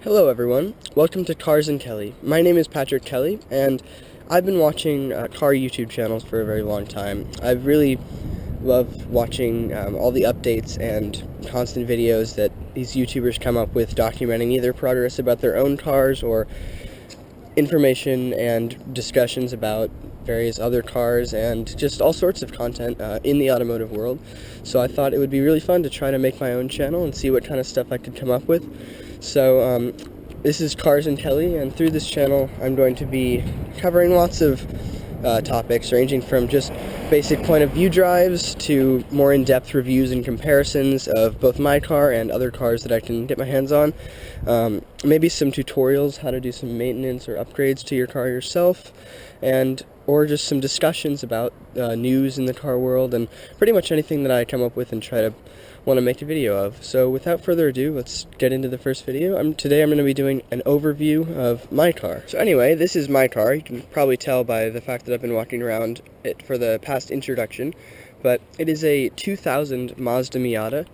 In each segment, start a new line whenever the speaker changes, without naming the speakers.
Hello everyone, welcome to Cars and Kelley. My name is Patrick Kelley, and I've been watching car YouTube channels for a very long time. I really love watching all the updates and constant videos that these YouTubers come up with documenting either progress about their own cars or information and discussions about various other cars and just all sorts of content in the automotive world. So I thought it would be really fun to try to make my own channel and see what kind of stuff I could come up with. So this is Cars and Kelley, and through this channel I'm going to be covering lots of topics ranging from just basic point of view drives to more in-depth reviews and comparisons of both my car and other cars that I can get my hands on. Maybe some tutorials, how to do some maintenance or upgrades to your car yourself, or just some discussions about news in the car world, and pretty much anything that I come up with and try to want to make a video of. So without further ado, let's get into the first video. Today I'm going to be doing an overview of my car. So anyway, this is my car. You can probably tell by the fact that I've been walking around it for the past introduction, but it is a 2000 Mazda Miata.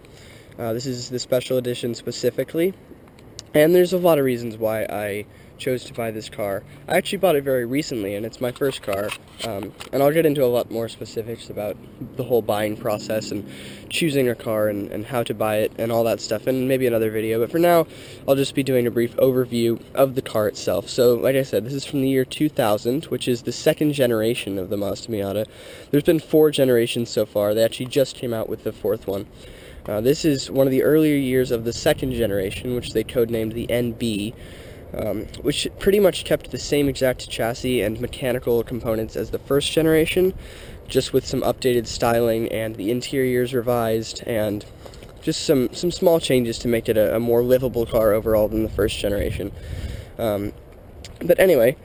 This is the special edition specifically, and there's a lot of reasons why I chose to buy this car. I actually bought it very recently, and it's my first car, and I'll get into a lot more specifics about the whole buying process and choosing a car and how to buy it and all that stuff in maybe another video, but for now I'll just be doing a brief overview of the car itself. So like I said, this is from the year 2000, which is the second generation of the Mazda Miata. There's been 4 generations so far. They actually just came out with the 4th one. This is one of the earlier years of the second generation, which they codenamed the NB, which pretty much kept the same exact chassis and mechanical components as the first generation, just with some updated styling and the interiors revised and just some small changes to make it a more livable car overall than the first generation. But anyway,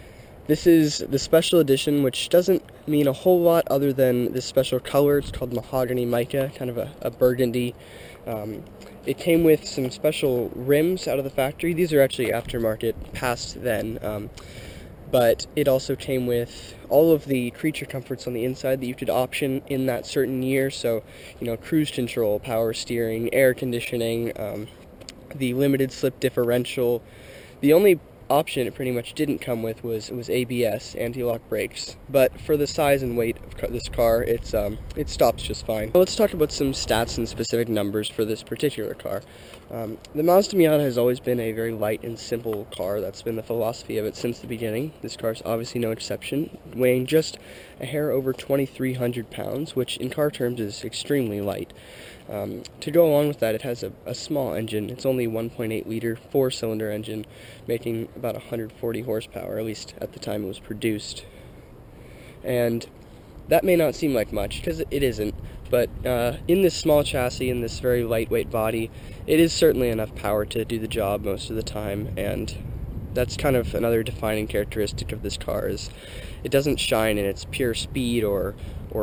this is the special edition, which doesn't mean a whole lot other than this special color. It's called mahogany mica, kind of a burgundy. It came with some special rims out of the factory. These are actually aftermarket, past then, but it also came with all of the creature comforts on the inside that you could option in that certain year. So, cruise control, power steering, air conditioning, the limited slip differential. The only option it pretty much didn't come with was ABS, anti-lock brakes, but for the size and weight of this car, it stops just fine. Well, let's talk about some stats and specific numbers for this particular car. The Mazda Miata has always been a very light and simple car. That's been the philosophy of it since the beginning. This car's obviously no exception, weighing just a hair over 2,300 pounds, which in car terms is extremely light. To go along with that, it has a small engine. It's only 1.8 liter 4-cylinder engine, making about 140 horsepower, at least at the time it was produced. And that may not seem like much, because it isn't, but in this small chassis, in this very lightweight body, it is certainly enough power to do the job most of the time, and that's kind of another defining characteristic of this car, is it doesn't shine in its pure speed or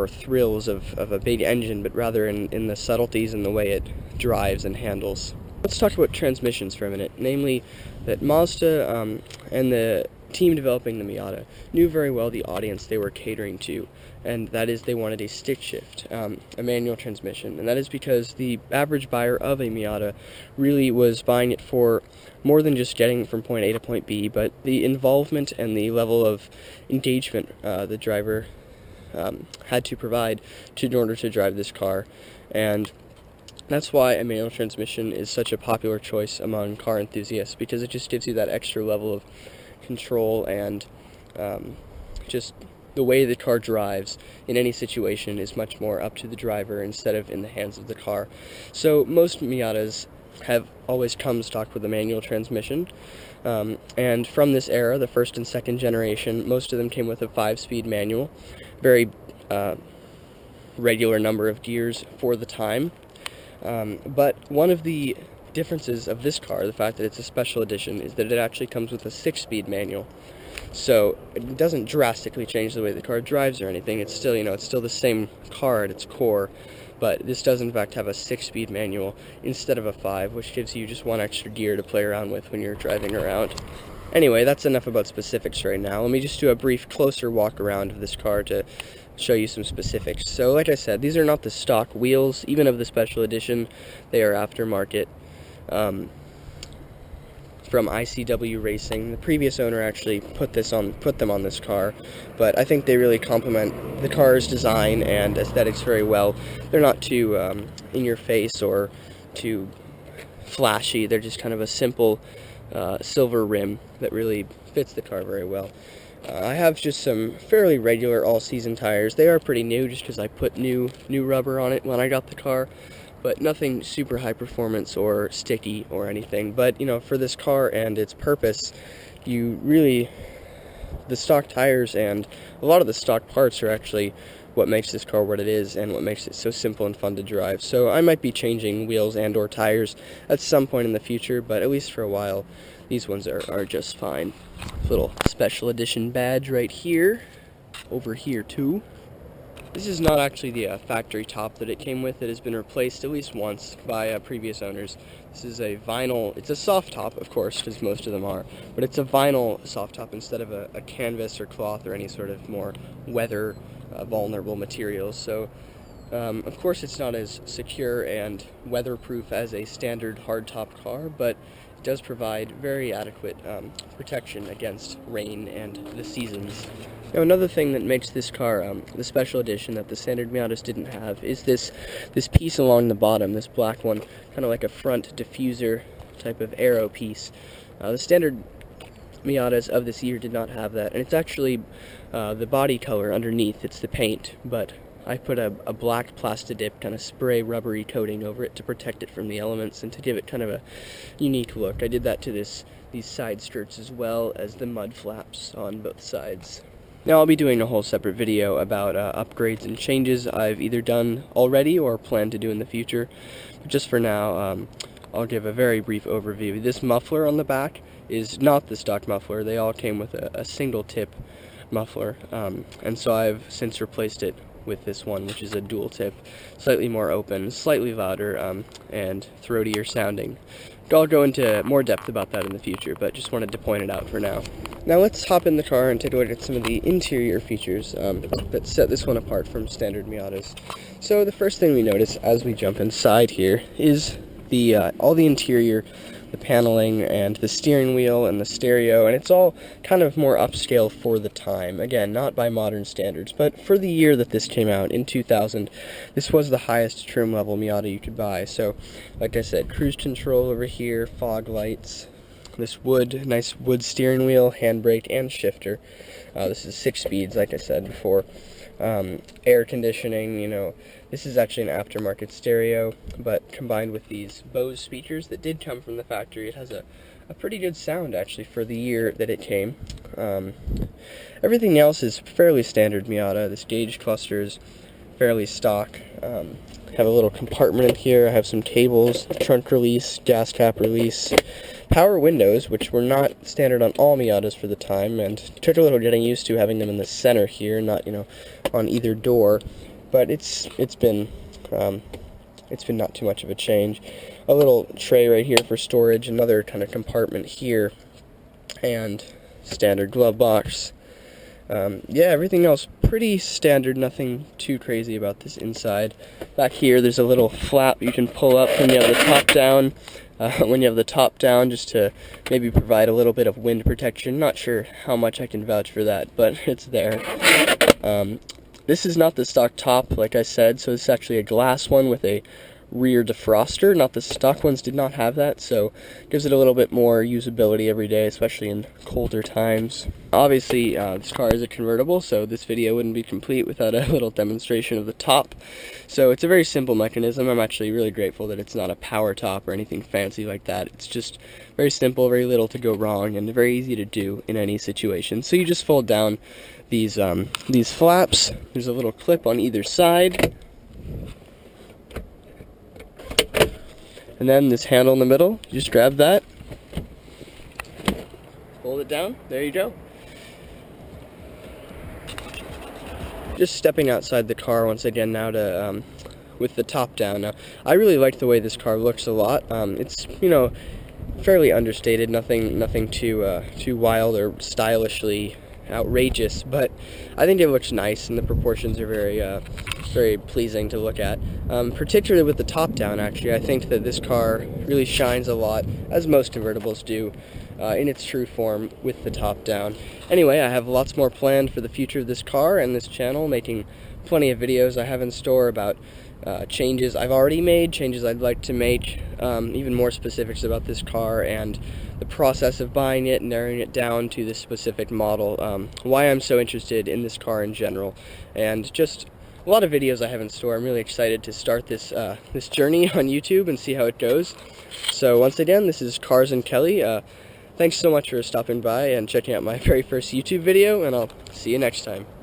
thrills of a big engine, but rather in the subtleties in the way it drives and handles. Let's talk about transmissions for a minute, namely that Mazda and the team developing the Miata knew very well the audience they were catering to, and that is they wanted a stick shift, a manual transmission, and that is because the average buyer of a Miata really was buying it for more than just getting from point A to point B, but the involvement and the level of engagement the driver had to provide in order to drive this car, and that's why a manual transmission is such a popular choice among car enthusiasts, because it just gives you that extra level of control and just the way the car drives in any situation is much more up to the driver instead of in the hands of the car. So most Miatas have always come stocked with a manual transmission, and from this era, the first and second generation, most of them came with a 5-speed manual, very regular number of gears for the time. But one of the differences of this car, the fact that it's a special edition, is that it actually comes with a 6-speed manual. So it doesn't drastically change the way the car drives or anything. It's still, it's still the same car at its core, but this does in fact have a 6-speed manual instead of a 5, which gives you just one extra gear to play around with when you're driving around. Anyway, that's enough about specifics right now. Let me just do a brief closer walk around of this car to show you some specifics. So like I said, these are not the stock wheels, even of the special edition. They are aftermarket. from ICW Racing. The previous owner actually put them on this car, but I think they really complement the car's design and aesthetics very well. They're not too in your face or too flashy. They're just kind of a simple silver rim that really fits the car very well. I have just some fairly regular all-season tires. They are pretty new just because I put new rubber on it when I got the car, but nothing super high performance or sticky or anything. But you know, for this car and its purpose, the stock tires and a lot of the stock parts are actually what makes this car what it is and what makes it so simple and fun to drive. So I might be changing wheels and or tires at some point in the future, but at least for a while these ones are just fine. Little special edition badge right here, over here too. This is not actually the factory top that it came with. It has been replaced at least once by previous owners. This is a vinyl, it's a soft top, of course, because most of them are, but it's a vinyl soft top instead of a canvas or cloth or any sort of more weather vulnerable materials. So of course it's not as secure and weatherproof as a standard hardtop car, but it does provide very adequate protection against rain and the seasons. Now, another thing that makes this car the special edition that the standard Miatas didn't have is this piece along the bottom, this black one, kind of like a front diffuser type of arrow piece. The standard Miatas of this year did not have that, and it's actually the body color underneath. It's the paint, but I put a black Plastidip kind of spray rubbery coating over it to protect it from the elements and to give it kind of a unique look. I did that to these side skirts as well as the mud flaps on both sides. Now I'll be doing a whole separate video about upgrades and changes I've either done already or plan to do in the future. But just for now, I'll give a very brief overview. This muffler on the back is not the stock muffler. They all came with a single tip muffler, and so I've since replaced it with this one, which is a dual tip, slightly more open, slightly louder, and throatier sounding. I'll go into more depth about that in the future, but just wanted to point it out for now. Now let's hop in the car and take a look at some of the interior features that set this one apart from standard Miatas. So the first thing we notice as we jump inside here is all the interior, the paneling and the steering wheel and the stereo, and it's all kind of more upscale for the time. Again, not by modern standards, but for the year that this came out, in 2000, this was the highest trim level Miata you could buy. So, like I said, cruise control over here, fog lights, this nice wood steering wheel, handbrake, and shifter. This is 6 speeds, like I said before. Air conditioning, you know, this is actually an aftermarket stereo, but combined with these Bose speakers that did come from the factory, it has a pretty good sound actually for the year that it came. Everything else is fairly standard Miata. This gauge cluster is fairly stock. Have a little compartment in here. I have some cables, trunk release, gas cap release, power windows, which were not standard on all Miatas for the time, and took a little getting used to having them in the center here, not, you know, on either door. But it's been not too much of a change. A little tray right here for storage, another kind of compartment here, and standard glove box. Yeah, everything else pretty standard, nothing too crazy about this inside. Back here there's a little flap you can pull up when you have the top down, just to maybe provide a little bit of wind protection. Not sure how much I can vouch for that, but it's there. This is not the stock top, like I said, so it's actually a glass one with a rear defroster. Not the stock ones did not have that, so gives it a little bit more usability every day, especially in colder times. Obviously, this car is a convertible, so this video wouldn't be complete without a little demonstration of the top. So it's a very simple mechanism. I'm actually really grateful that it's not a power top or anything fancy like that. It's just very simple, very little to go wrong, and very easy to do in any situation. So you just fold down these flaps. There's a little clip on either side. And then this handle in the middle, you just grab that, hold it down, there you go. Just stepping outside the car once again now to, with the top down. Now, I really like the way this car looks a lot. It's, you know, fairly understated, nothing too wild or stylishly outrageous, but I think it looks nice, and the proportions are very pleasing to look at. Particularly with the top down, actually, I think that this car really shines a lot, as most convertibles do, in its true form with the top down. Anyway, I have lots more planned for the future of this car and this channel, making plenty of videos I have in store about changes I've already made, changes I'd like to make, even more specifics about this car and the process of buying it, narrowing it down to this specific model, why I'm so interested in this car in general, and just a lot of videos I have in store. I'm really excited to start this this journey on YouTube and see how it goes. So once again, this is Cars and Kelley. Thanks so much for stopping by and checking out my very first YouTube video, and I'll see you next time.